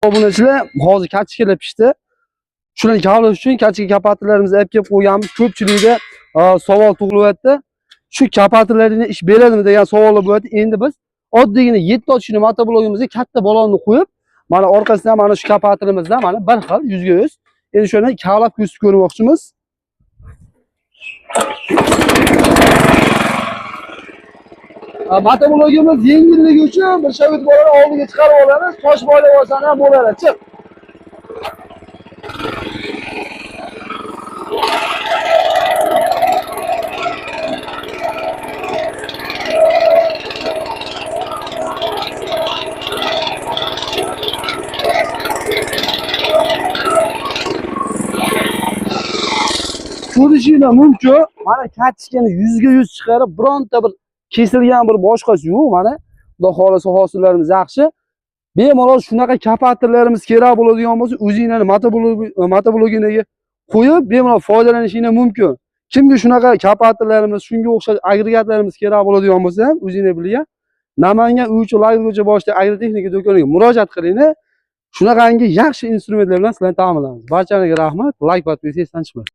Obunachilar hozir kaçkalar pishdi. Shularni kavlash uchun kaçka kapatilarimizni olib kelib qo'yganmiz. Ko'pchilikda savol tug'ilyapti. Shu kapatilarni ish beradimi degan savollar bo'lyapti. Endi biz oddiygina 7 ochishni motoblogimizga katta balonni qo'yib, mana orqasidan mana shu kapatirimizdan mana bir xil 100 100. Endi shuni kavlab ko'rmoqchimiz. Motoblogimiz yengilligi uchun bir shavit bolani oldiga chiqarib olamiz. Tosh boylab olsam ham bo'ladi. Chiq. Ko'rishinglar mumkin. Mana kattishkani 100 ga 100 chiqarib, bironta bir kesilgan bir boshqasi yo'q. Mana xudo xolasa hosillarimiz yaxshi. Bemalol shunaqa kapatirlarimiz kerak bo'ladigan bo'lsa, o'zingizning motoblogingizga qo'yib, bemalol foydalanishinglar mumkin. Kimga shunaqa kapatirlarimiz, shunga o'xshash agregatlarimiz kerak bo'ladigan bo'lsa ham, o'zingiz bilgan Namangan Uychi Lagergo'cha boshida agrotexnika do'koniga murojaat qilinglar. Shunaqangi yaxshi instrumentlar bilan sizlarni ta'minlaymiz. Barchalarga rahmat. Like, podpiska, esdan chiqmang.